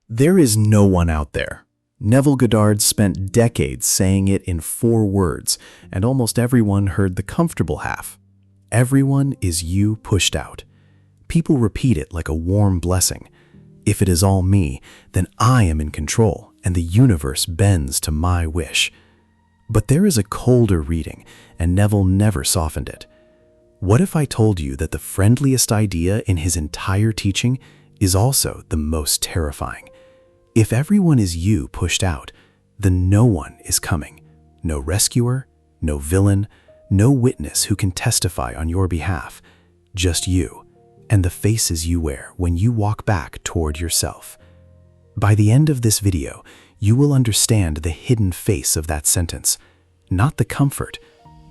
There is no one out there. Neville Goddard spent decades saying it in 4 words, and almost everyone heard the comfortable half. Everyone is you pushed out. People repeat it like a warm blessing. If it is all me, then I am in control, and the universe bends to my wish. But there is a colder reading, and Neville never softened it. What if I told you that the friendliest idea in his entire teaching is also the most terrifying? If everyone is you pushed out, then no one is coming. No rescuer, no villain, no witness who can testify on your behalf. Just you, and the faces you wear when you walk back toward yourself. By the end of this video, you will understand the hidden face of that sentence. Not the comfort,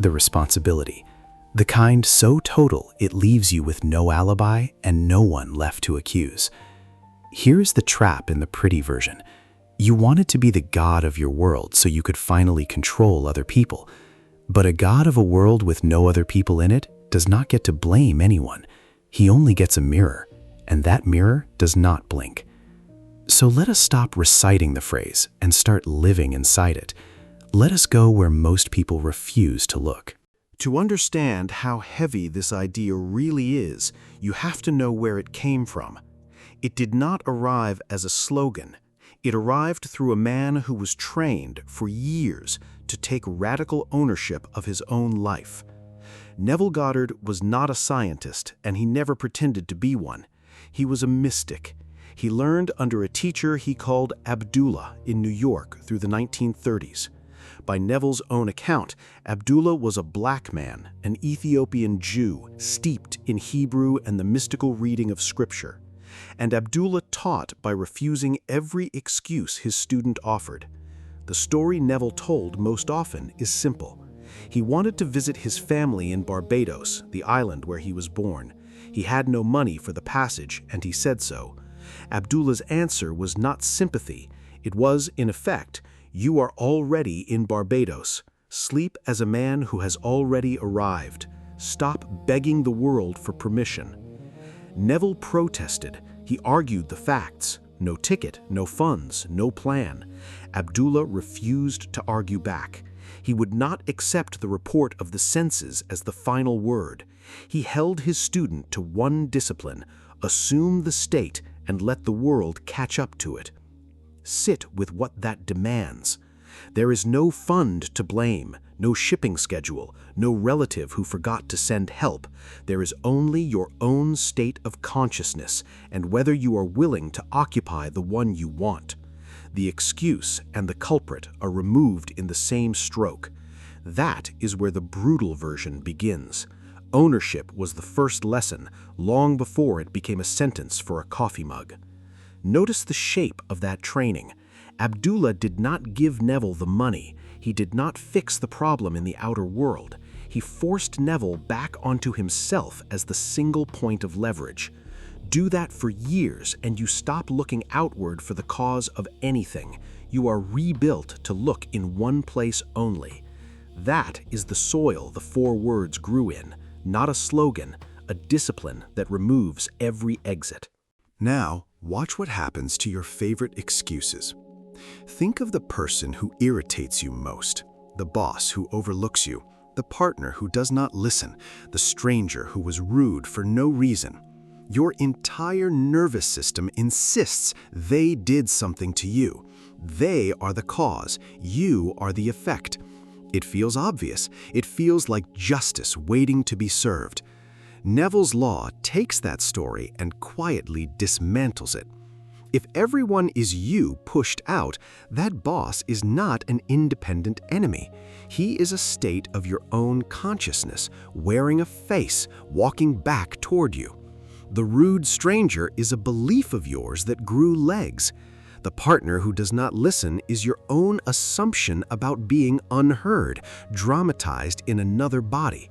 the responsibility. The kind so total it leaves you with no alibi and no one left to accuse. Here's the trap in the pretty version. You wanted to be the god of your world so you could finally control other people. But a god of a world with no other people in it does not get to blame anyone. He only gets a mirror, and that mirror does not blink. So let us stop reciting the phrase and start living inside it. Let us go where most people refuse to look. To understand how heavy this idea really is, you have to know where it came from. It did not arrive as a slogan. It arrived through a man who was trained for years to take radical ownership of his own life. Neville Goddard was not a scientist, and he never pretended to be one. He was a mystic. He learned under a teacher he called Abdullah in New York through the 1930s. By Neville's own account, Abdullah was a black man, an Ethiopian Jew, steeped in Hebrew and the mystical reading of Scripture. And Abdullah taught by refusing every excuse his student offered. The story Neville told most often is simple. He wanted to visit his family in Barbados, the island where he was born. He had no money for the passage, and he said so. Abdullah's answer was not sympathy. It was, in effect, "You are already in Barbados. Sleep as a man who has already arrived. Stop begging the world for permission." Neville protested. He argued the facts. No ticket, no funds, no plan. Abdullah refused to argue back. He would not accept the report of the senses as the final word. He held his student to one discipline: assume the state and let the world catch up to it. Sit with what that demands. There is no fund to blame, no shipping schedule, no relative who forgot to send help. There is only your own state of consciousness and whether you are willing to occupy the one you want. The excuse and the culprit are removed in the same stroke. That is where the brutal version begins. Ownership was the first lesson, long before it became a sentence for a coffee mug. Notice the shape of that training. Abdullah did not give Neville the money. He did not fix the problem in the outer world. He forced Neville back onto himself as the single point of leverage. Do that for years, and you stop looking outward for the cause of anything. You are rebuilt to look in one place only. That is the soil the 4 words grew in, not a slogan, a discipline that removes every exit. Now, watch what happens to your favorite excuses. Think of the person who irritates you most, the boss who overlooks you, the partner who does not listen, the stranger who was rude for no reason. Your entire nervous system insists they did something to you. They are the cause. You are the effect. It feels obvious. It feels like justice waiting to be served. Neville's law takes that story and quietly dismantles it. If everyone is you pushed out, that boss is not an independent enemy. He is a state of your own consciousness, wearing a face, walking back toward you. The rude stranger is a belief of yours that grew legs. The partner who does not listen is your own assumption about being unheard, dramatized in another body.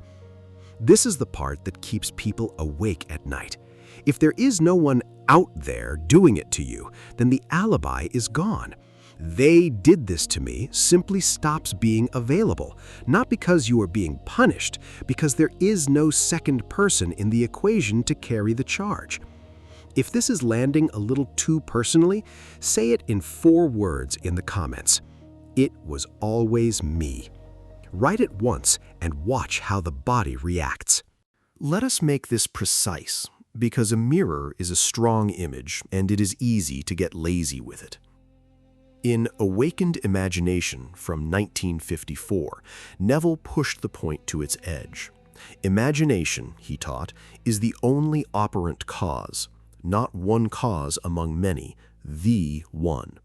This is the part that keeps people awake at night. If there is no one out there doing it to you, then the alibi is gone. "They did this to me" simply stops being available, not because you are being punished, because there is no second person in the equation to carry the charge. If this is landing a little too personally, say it in 4 words in the comments. It was always me. Write it once and watch how the body reacts. Let us make this precise, because a mirror is a strong image and it is easy to get lazy with it. In Awakened Imagination from 1954, Neville pushed the point to its edge. Imagination, he taught, is the only operant cause, not one cause among many, the one.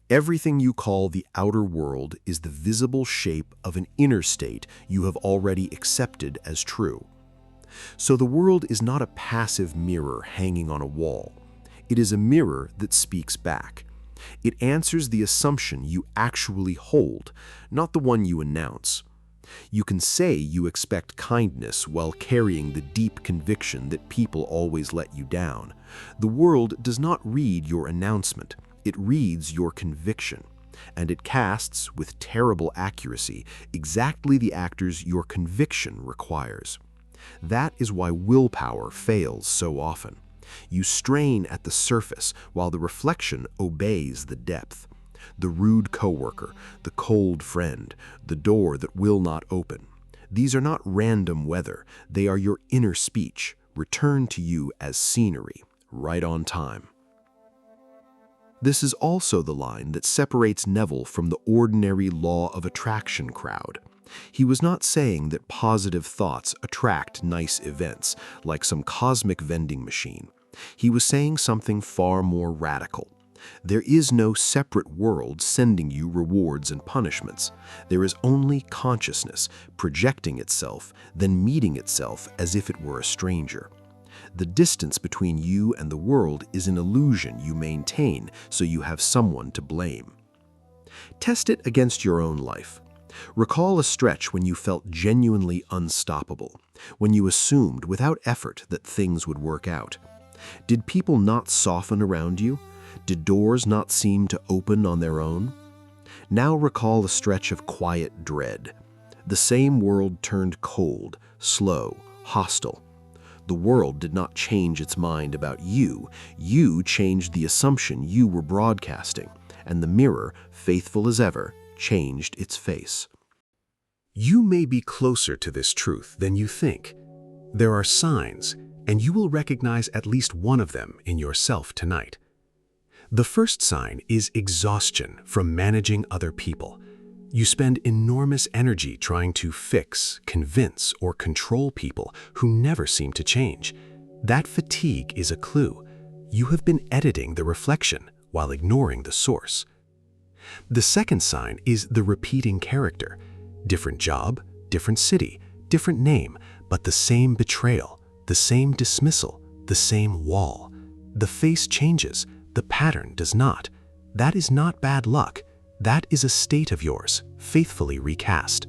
Everything you call the outer world is the visible shape of an inner state you have already accepted as true. So the world is not a passive mirror hanging on a wall. It is a mirror that speaks back. It answers the assumption you actually hold, not the one you announce. You can say you expect kindness while carrying the deep conviction that people always let you down. The world does not read your announcement. It reads your conviction, and it casts, with terrible accuracy, exactly the actors your conviction requires. That is why willpower fails so often. You strain at the surface while the reflection obeys the depth. The rude coworker, the cold friend, the door that will not open. These are not random weather. They are your inner speech, returned to you as scenery, right on time. This is also the line that separates Neville from the ordinary law of attraction crowd. He was not saying that positive thoughts attract nice events, like some cosmic vending machine. He was saying something far more radical. There is no separate world sending you rewards and punishments. There is only consciousness projecting itself, then meeting itself as if it were a stranger. The distance between you and the world is an illusion you maintain so you have someone to blame. Test it against your own life. Recall a stretch when you felt genuinely unstoppable, when you assumed without effort that things would work out. Did people not soften around you? Did doors not seem to open on their own? Now recall a stretch of quiet dread. The same world turned cold, slow, hostile. The world did not change its mind about you. You changed the assumption you were broadcasting, and the mirror, faithful as ever, changed its face. You may be closer to this truth than you think. There are signs, and you will recognize at least one of them in yourself tonight. The first sign is exhaustion from managing other people. You spend enormous energy trying to fix, convince, or control people who never seem to change. That fatigue is a clue. You have been editing the reflection while ignoring the source. The second sign is the repeating character. Different job, different city, different name, but the same betrayal, the same dismissal, the same wall. The face changes, the pattern does not. That is not bad luck. That is a state of yours, faithfully recast.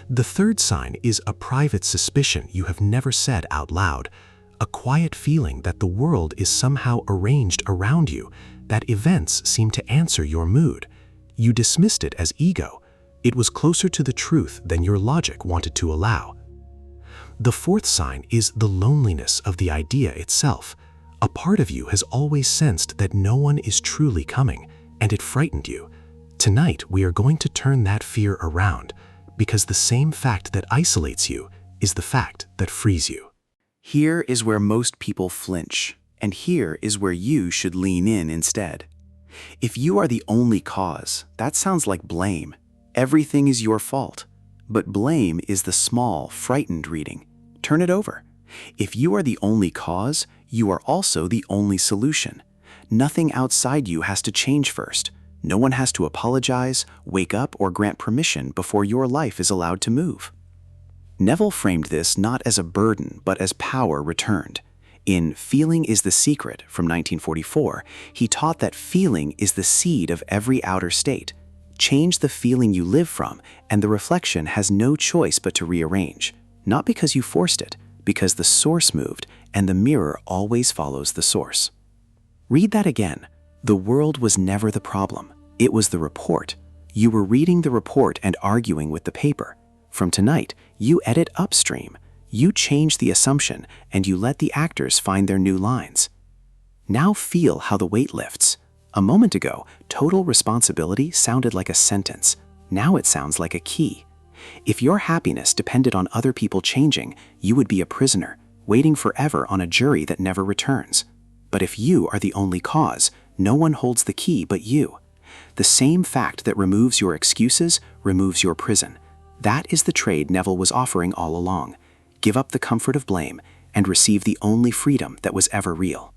The third sign is a private suspicion you have never said out loud, a quiet feeling that the world is somehow arranged around you, that events seem to answer your mood. You dismissed it as ego. It was closer to the truth than your logic wanted to allow. The fourth sign is the loneliness of the idea itself. A part of you has always sensed that no one is truly coming, and it frightened you. Tonight, we are going to turn that fear around, because the same fact that isolates you is the fact that frees you. Here is where most people flinch, and here is where you should lean in instead. If you are the only cause, that sounds like blame. Everything is your fault. But blame is the small, frightened reading. Turn it over. If you are the only cause, you are also the only solution. Nothing outside you has to change first. No one has to apologize, wake up, or grant permission before your life is allowed to move. Neville framed this not as a burden, but as power returned. In Feeling is the Secret from 1944, he taught that feeling is the seed of every outer state. Change the feeling you live from, and the reflection has no choice but to rearrange. Not because you forced it, because the source moved, and the mirror always follows the source. Read that again. The world was never the problem. It was the report. You were reading the report and arguing with the paper. From tonight, you edit upstream. You change the assumption, and you let the actors find their new lines. Now feel how the weight lifts. A moment ago, total responsibility sounded like a sentence. Now it sounds like a key. If your happiness depended on other people changing, you would be a prisoner, waiting forever on a jury that never returns. But if you are the only cause, no one holds the key but you. The same fact that removes your excuses removes your prison. That is the trade Neville was offering all along. Give up the comfort of blame and receive the only freedom that was ever real.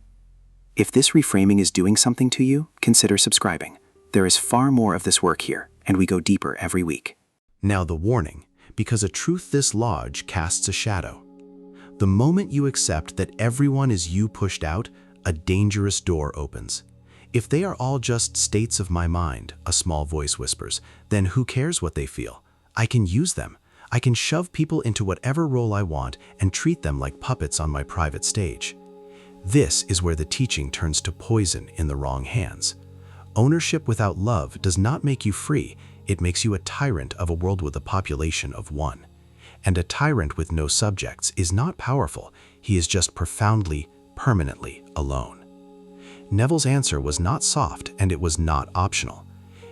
If this reframing is doing something to you, consider subscribing. There is far more of this work here, and we go deeper every week. Now the warning, because a truth this large casts a shadow. The moment you accept that everyone is you pushed out, a dangerous door opens. If they are all just states of my mind, a small voice whispers, then who cares what they feel? I can use them. I can shove people into whatever role I want and treat them like puppets on my private stage. This is where the teaching turns to poison in the wrong hands. Ownership without love does not make you free, it makes you a tyrant of a world with a population of one. And a tyrant with no subjects is not powerful, he is just profoundly, permanently alone. Neville's answer was not soft and it was not optional.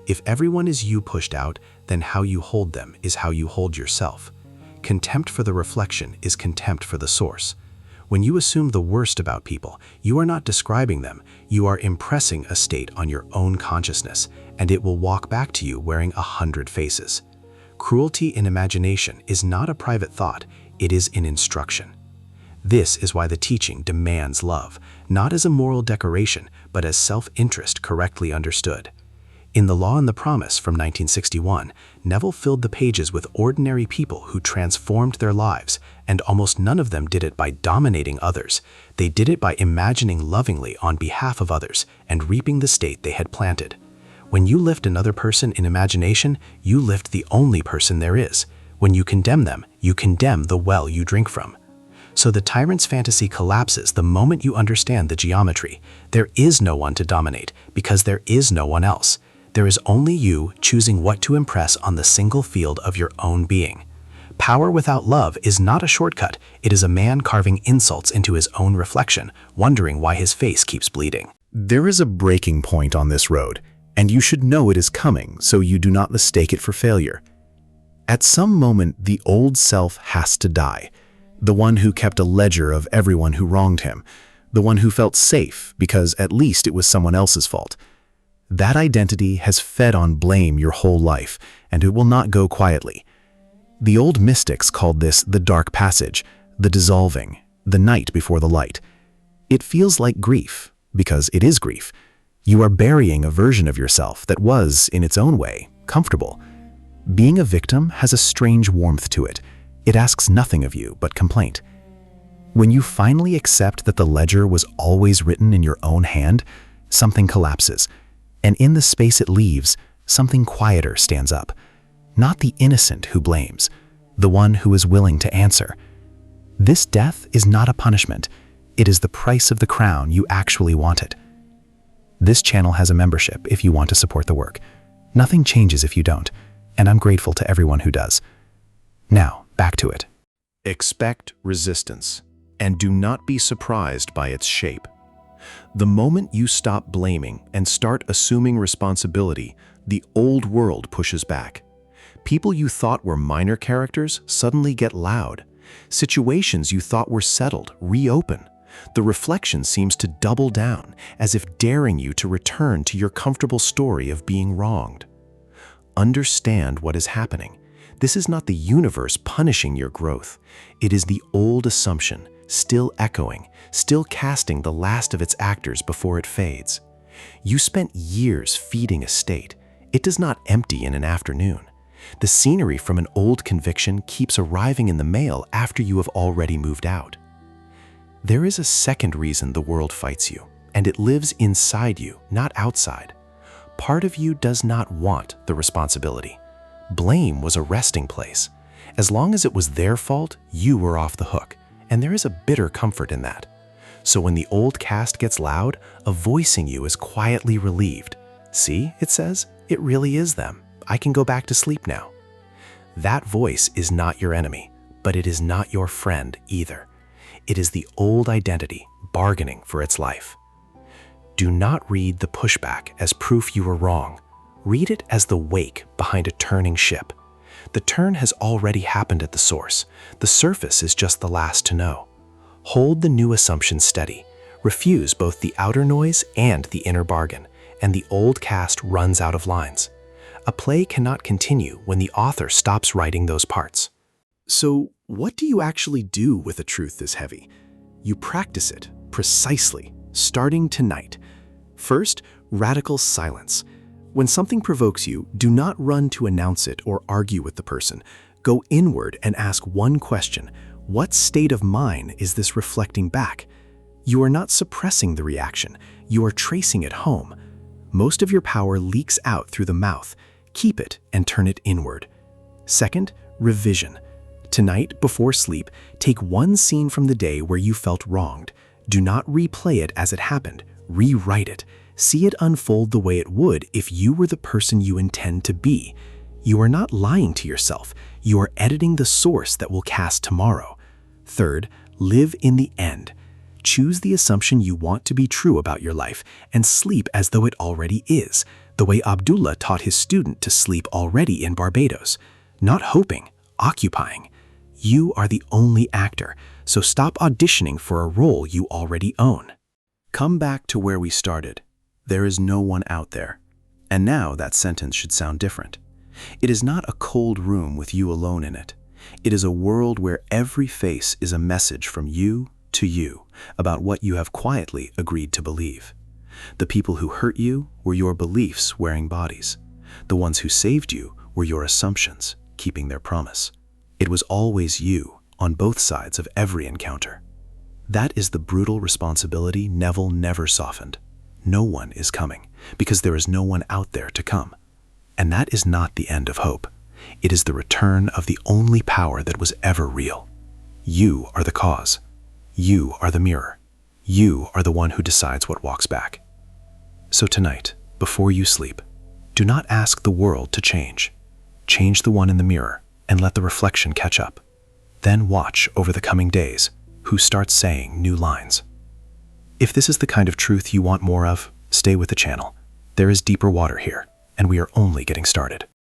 If everyone is you pushed out, then how you hold them is how you hold yourself. Contempt for the reflection is contempt for the source. When you assume the worst about people, you are not describing them, you are impressing a state on your own consciousness, and it will walk back to you wearing 100 faces. Cruelty in imagination is not a private thought, it is an instruction. This is why the teaching demands love, not as a moral decoration, but as self-interest correctly understood. In The Law and the Promise from 1961, Neville filled the pages with ordinary people who transformed their lives, and almost none of them did it by dominating others. They did it by imagining lovingly on behalf of others and reaping the state they had planted. When you lift another person in imagination, you lift the only person there is. When you condemn them, you condemn the well you drink from. So the tyrant's fantasy collapses the moment you understand the geometry. There is no one to dominate because there is no one else. There is only you choosing what to impress on the single field of your own being. Power without love is not a shortcut. It is a man carving insults into his own reflection, wondering why his face keeps bleeding. There is a breaking point on this road, and you should know it is coming so you do not mistake it for failure. At some moment, the old self has to die. The one who kept a ledger of everyone who wronged him. The one who felt safe because at least it was someone else's fault. That identity has fed on blame your whole life, and it will not go quietly. The old mystics called this the dark passage, the dissolving, the night before the light. It feels like grief, because it is grief. You are burying a version of yourself that was, in its own way, comfortable. Being a victim has a strange warmth to it. It asks nothing of you but complaint. When you finally accept that the ledger was always written in your own hand, something collapses. And in the space it leaves, something quieter stands up. Not the innocent who blames, the one who is willing to answer. This death is not a punishment. It is the price of the crown you actually wanted. This channel has a membership if you want to support the work. Nothing changes if you don't, and I'm grateful to everyone who does. Now, back to it. Expect resistance, and do not be surprised by its shape. The moment you stop blaming and start assuming responsibility, the old world pushes back. People you thought were minor characters suddenly get loud. Situations you thought were settled reopen. The reflection seems to double down, as if daring you to return to your comfortable story of being wronged. Understand what is happening. This is not the universe punishing your growth. It is the old assumption, still echoing, still casting the last of its actors before it fades. You spent years feeding a state. It does not empty in an afternoon. The scenery from an old conviction keeps arriving in the mail after you have already moved out. There is a second reason the world fights you, and it lives inside you, not outside. Part of you does not want the responsibility. Blame was a resting place. As long as it was their fault, you were off the hook, and there is a bitter comfort in that. So when the old cast gets loud, a voice in you is quietly relieved. See, it says, it really is them. I can go back to sleep now. That voice is not your enemy, but it is not your friend either. It is the old identity bargaining for its life. Do not read the pushback as proof you were wrong. Read it as the wake behind a turning ship. The turn has already happened at the source. The surface is just the last to know. Hold the new assumption steady. Refuse both the outer noise and the inner bargain, and the old cast runs out of lines. A play cannot continue when the author stops writing those parts. So, what do you actually do with a truth this heavy? You practice it, precisely, starting tonight. First, radical silence. When something provokes you, do not run to announce it or argue with the person. Go inward and ask one question: what state of mind is this reflecting back? You are not suppressing the reaction, you are tracing it home. Most of your power leaks out through the mouth. Keep it and turn it inward. Second, revision. Tonight, before sleep, take one scene from the day where you felt wronged. Do not replay it as it happened. Rewrite it. See it unfold the way it would if you were the person you intend to be. You are not lying to yourself. You are editing the source that will cast tomorrow. Third, live in the end. Choose the assumption you want to be true about your life and sleep as though it already is, the way Abdullah taught his student to sleep already in Barbados. Not hoping, occupying. You are the only actor, so stop auditioning for a role you already own. Come back to where we started. There is no one out there. And now that sentence should sound different. It is not a cold room with you alone in it. It is a world where every face is a message from you to you about what you have quietly agreed to believe. The people who hurt you were your beliefs wearing bodies. The ones who saved you were your assumptions, keeping their promise. It was always you on both sides of every encounter. That is the brutal responsibility Neville never softened. No one is coming, because there is no one out there to come. And that is not the end of hope. It is the return of the only power that was ever real. You are the cause. You are the mirror. You are the one who decides what walks back. So tonight, before you sleep, do not ask the world to change. Change the one in the mirror and let the reflection catch up. Then watch over the coming days who starts saying new lines. If this is the kind of truth you want more of, stay with the channel. There is deeper water here, and we are only getting started.